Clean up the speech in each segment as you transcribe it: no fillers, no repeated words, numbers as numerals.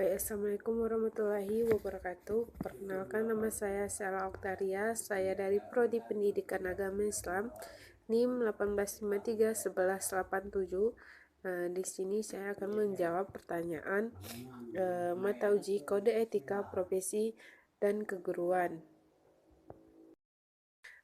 Baik, Assalamualaikum warahmatullahi wabarakatuh. Perkenalkan, nama saya Sela Oktaria. Saya dari Prodi Pendidikan Agama Islam NIM 18531187. Di sini saya akan menjawab pertanyaan mata uji kode etika profesi dan keguruan.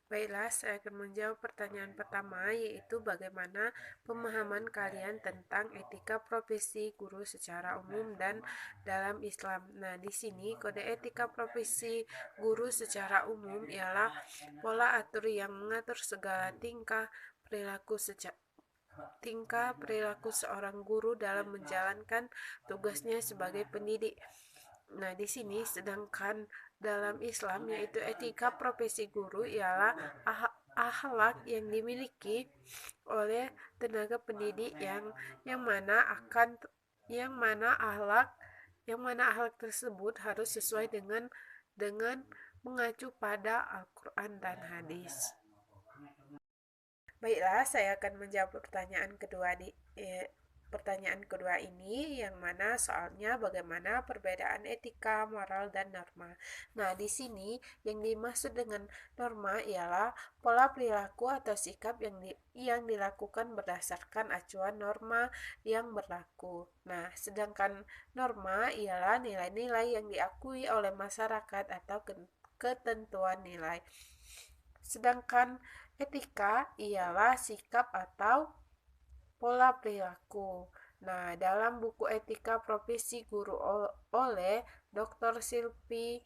Baiklah, saya akan menjawab pertanyaan pertama, yaitu bagaimana pemahaman kalian tentang etika profesi guru secara umum dan dalam Islam. Nah, di sini kode etika profesi guru secara umum ialah pola atur yang mengatur segala tingkah perilaku seorang guru dalam menjalankan tugasnya sebagai pendidik. Nah, di sini sedangkan dalam Islam, yaitu etika profesi guru ialah akhlak yang dimiliki oleh tenaga pendidik yang mana akhlak tersebut harus sesuai dengan mengacu pada Al-Quran dan hadis. Baiklah, saya akan menjawab pertanyaan kedua ini, yang mana soalnya bagaimana perbedaan etika, moral, dan norma. Nah, di sini yang dimaksud dengan norma ialah pola perilaku atau sikap yang dilakukan berdasarkan acuan norma yang berlaku. Nah, sedangkan norma ialah nilai-nilai yang diakui oleh masyarakat atau ketentuan nilai. Sedangkan etika ialah sikap atau pola perilaku. Nah, dalam buku Etika Profesi Guru oleh Dr. Silvi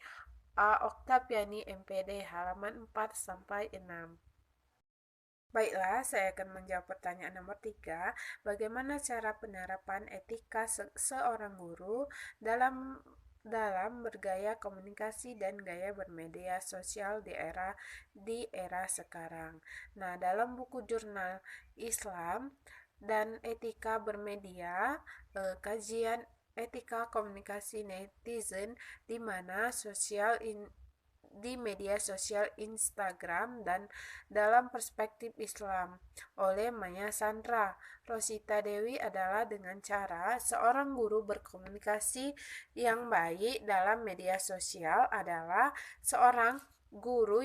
A. Oktaviani MPD halaman 4-6. Baiklah, saya akan menjawab pertanyaan nomor 3. Bagaimana cara penerapan etika seorang guru dalam bergaya komunikasi dan gaya bermedia sosial di era sekarang. Nah, dalam buku Jurnal Islam dan Etika Bermedia, kajian etika komunikasi netizen di mana di media sosial Instagram dan dalam perspektif Islam oleh Maya Sandra Rosita Dewi adalah dengan cara seorang guru berkomunikasi yang baik dalam media sosial adalah seorang guru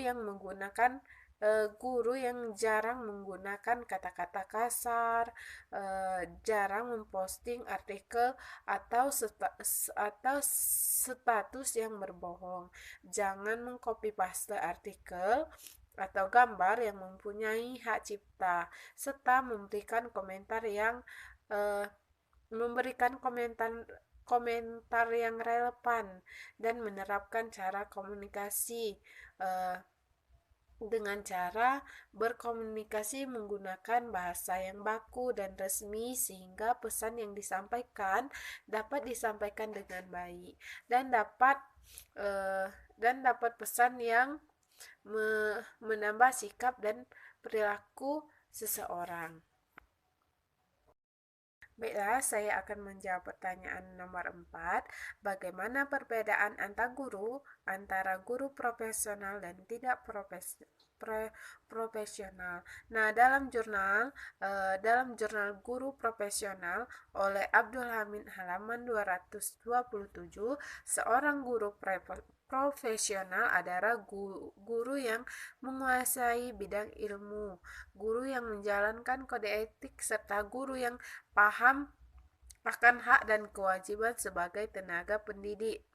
yang jarang menggunakan kata-kata kasar, jarang memposting artikel atau status yang berbohong. Jangan mengcopy paste artikel atau gambar yang mempunyai hak cipta, serta memberikan komentar yang relevan dan menerapkan cara komunikasi dengan cara berkomunikasi menggunakan bahasa yang baku dan resmi sehingga pesan yang disampaikan dapat disampaikan dengan baik dan dapat pesan yang menambah sikap dan perilaku seseorang. Baiklah, saya akan menjawab pertanyaan nomor 4. Bagaimana perbedaan antara guru profesional dan tidak profesional? Nah, dalam jurnal Guru Profesional oleh Abdul Hamid halaman 227, seorang guru profesional adalah guru yang menguasai bidang ilmu, guru yang menjalankan kode etik, serta guru yang paham akan hak dan kewajiban sebagai tenaga pendidik,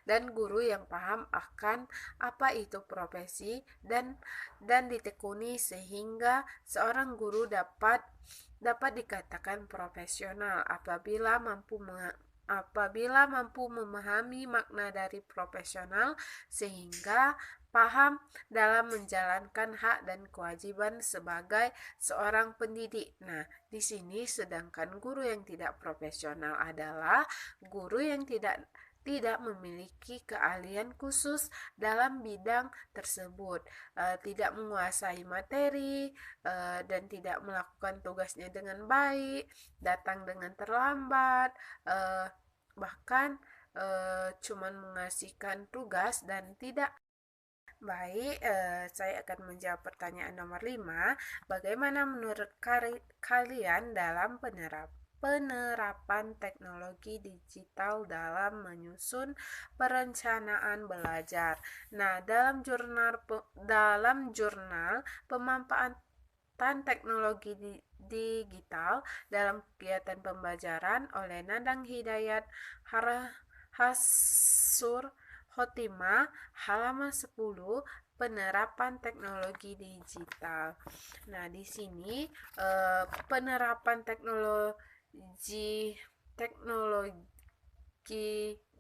dan guru yang paham akan apa itu profesi dan ditekuni sehingga seorang guru dapat dikatakan profesional apabila mampu memahami makna dari profesional sehingga paham dalam menjalankan hak dan kewajiban sebagai seorang pendidik. Nah, di sini sedangkan guru yang tidak profesional adalah guru yang tidak memiliki keahlian khusus dalam bidang tersebut, tidak menguasai materi, dan tidak melakukan tugasnya dengan baik, datang dengan terlambat, bahkan cuman mengasihkan tugas dan tidak baik. Saya akan menjawab pertanyaan nomor 5. Bagaimana menurut kalian dalam penerapan teknologi digital dalam menyusun perencanaan belajar. Nah, dalam jurnal pemanfaatan teknologi digital dalam kegiatan pembelajaran oleh Nadang Hidayat Hasur Khotimah, halaman 10, penerapan teknologi digital. Nah, di sini penerapan teknologi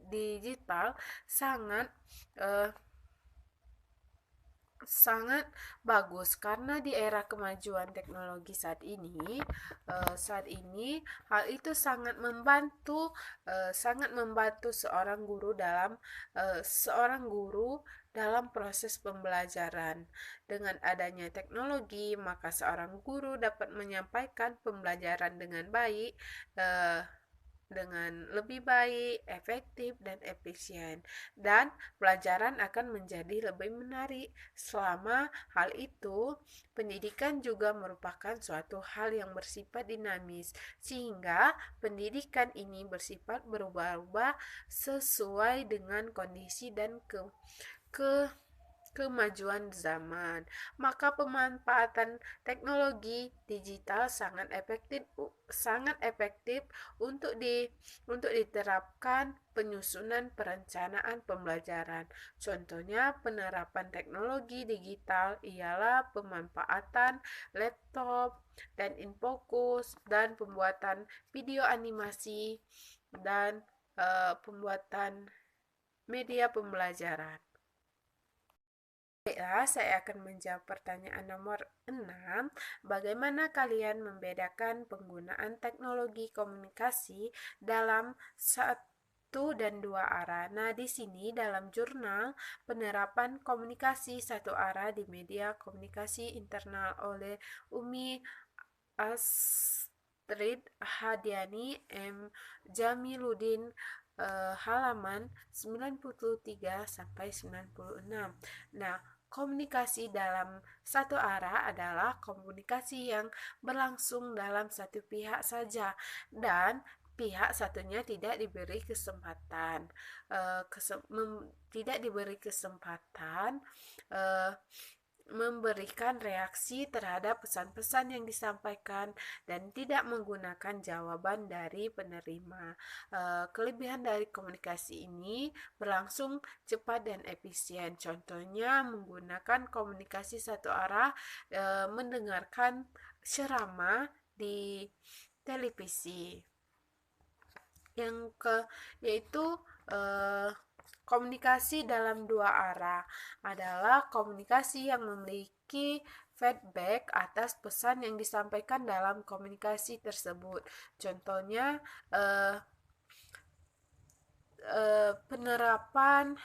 digital sangat sangat bagus karena di era kemajuan teknologi saat ini hal itu sangat membantu seorang guru dalam proses pembelajaran. Dengan adanya teknologi, maka seorang guru dapat menyampaikan pembelajaran dengan lebih baik, efektif, dan efisien. Dan pelajaran akan menjadi lebih menarik. Selama hal itu, pendidikan juga merupakan suatu hal yang bersifat dinamis, sehingga pendidikan ini bersifat berubah-ubah sesuai dengan kondisi dan kemajuan zaman. Maka pemanfaatan teknologi digital sangat efektif untuk diterapkan penyusunan perencanaan pembelajaran. Contohnya penerapan teknologi digital ialah pemanfaatan laptop dan infocus dan pembuatan video animasi dan pembuatan media pembelajaran. Baiklah, saya akan menjawab pertanyaan nomor 6. Bagaimana kalian membedakan penggunaan teknologi komunikasi dalam satu dan dua arah? Nah, di sini dalam jurnal penerapan komunikasi satu arah di media komunikasi internal oleh Umi Astrid Hadiani M. Jamiluddin, halaman 93 sampai 96. Nah, komunikasi dalam satu arah adalah komunikasi yang berlangsung dalam satu pihak saja dan pihak satunya tidak diberi kesempatan memberikan reaksi terhadap pesan-pesan yang disampaikan dan tidak menggunakan jawaban dari penerima. Kelebihan dari komunikasi ini berlangsung cepat dan efisien. Contohnya menggunakan komunikasi satu arah, mendengarkan ceramah di televisi. Yaitu komunikasi dalam dua arah adalah komunikasi yang memiliki feedback atas pesan yang disampaikan dalam komunikasi tersebut. Contohnya penerapan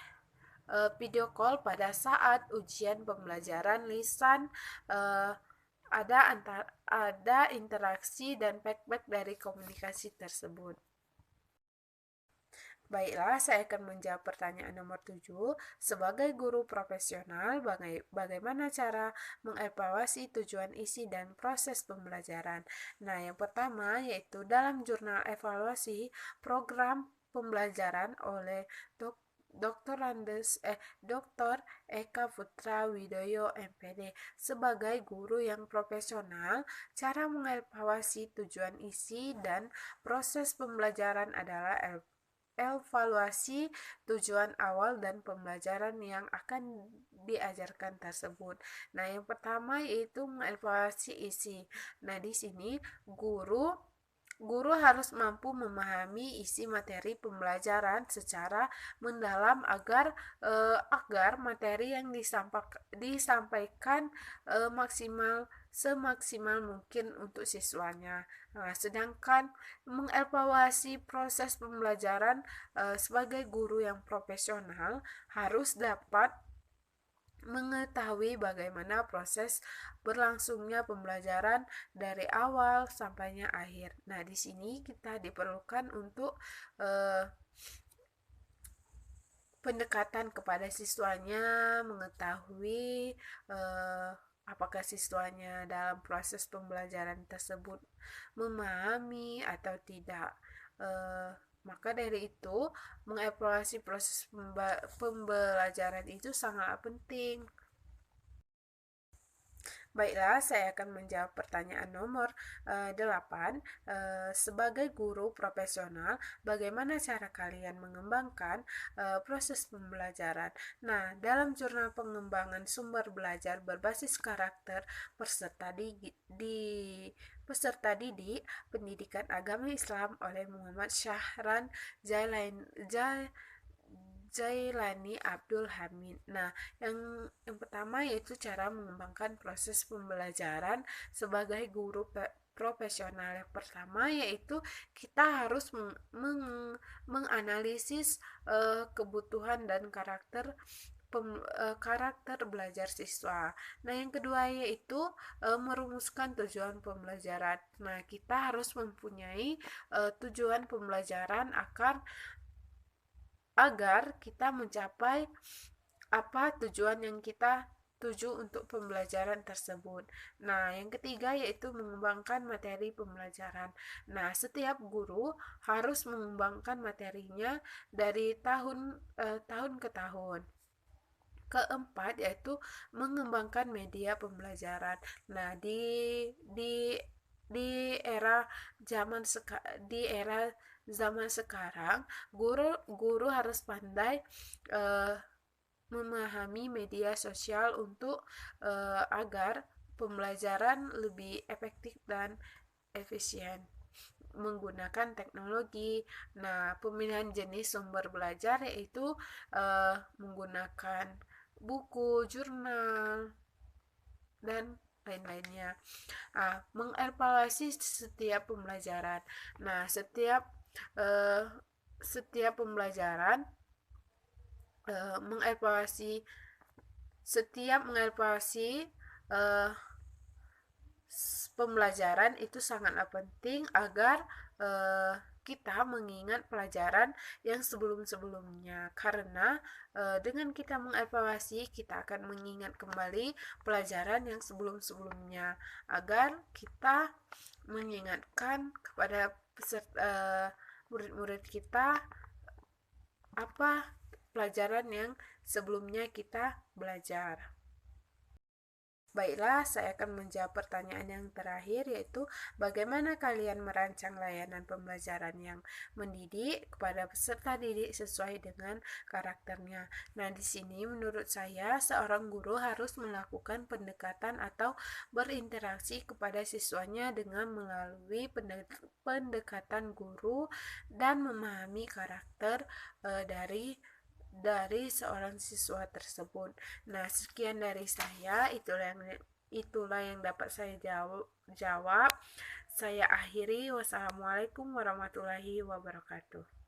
video call pada saat ujian pembelajaran lisan, ada interaksi dan feedback dari komunikasi tersebut. Baiklah, saya akan menjawab pertanyaan nomor 7. Sebagai guru profesional, bagaimana cara mengevaluasi tujuan isi dan proses pembelajaran? Nah, yang pertama yaitu dalam jurnal evaluasi program pembelajaran oleh Dr. Eka Putra Widoyo MPD. Sebagai guru yang profesional, cara mengevaluasi tujuan isi dan proses pembelajaran adalah evaluasi tujuan awal dan pembelajaran yang akan diajarkan tersebut. Nah, yang pertama yaitu mengevaluasi isi. Nah, di sini guru harus mampu memahami isi materi pembelajaran secara mendalam agar materi yang disampaikan semaksimal mungkin untuk siswanya. Nah, sedangkan mengevaluasi proses pembelajaran sebagai guru yang profesional harus dapat mengetahui bagaimana proses berlangsungnya pembelajaran dari awal sampainya akhir. Nah, di sini kita diperlukan untuk pendekatan kepada siswanya, mengetahui apakah siswanya dalam proses pembelajaran tersebut memahami atau tidak. Maka dari itu, mengevaluasi proses pembelajaran itu sangat penting. Baiklah, saya akan menjawab pertanyaan nomor 8. Sebagai guru profesional, bagaimana cara kalian mengembangkan proses pembelajaran? Nah, dalam jurnal pengembangan sumber belajar berbasis karakter peserta peserta didik pendidikan agama Islam oleh Muhammad Syahran Jailani Abdul Hamid. Nah, yang pertama yaitu cara mengembangkan proses pembelajaran sebagai guru profesional. Yang pertama yaitu kita harus menganalisis kebutuhan dan karakter belajar siswa. Nah, yang kedua yaitu merumuskan tujuan pembelajaran. Nah, kita harus mempunyai tujuan pembelajaran agar kita mencapai apa tujuan yang kita tuju untuk pembelajaran tersebut. Nah, yang ketiga yaitu mengembangkan materi pembelajaran. Nah, setiap guru harus mengembangkan materinya dari tahun ke tahun. Keempat yaitu mengembangkan media pembelajaran. Nah, di era zaman sekarang, guru harus pandai memahami media sosial untuk agar pembelajaran lebih efektif dan efisien menggunakan teknologi. Nah, pemilihan jenis sumber belajar yaitu menggunakan buku, jurnal, dan lain-lainnya. Mengevaluasi setiap pembelajaran. Nah, setiap pembelajaran mengevaluasi pembelajaran itu sangatlah penting agar kita mengingat pelajaran yang sebelum-sebelumnya, karena dengan kita mengevaluasi kita akan mengingat kembali pelajaran yang sebelum-sebelumnya agar kita mengingatkan kepada murid-murid kita apa pelajaran yang sebelumnya kita belajar. Baiklah, saya akan menjawab pertanyaan yang terakhir, yaitu bagaimana kalian merancang layanan pembelajaran yang mendidik kepada peserta didik sesuai dengan karakternya. Nah, di sini menurut saya seorang guru harus melakukan pendekatan atau berinteraksi kepada siswanya dengan melalui pendekatan guru dan memahami karakter dari seorang siswa tersebut. Nah, sekian dari saya, itulah yang dapat saya jawab. Saya akhiri. Wassalamualaikum warahmatullahi wabarakatuh.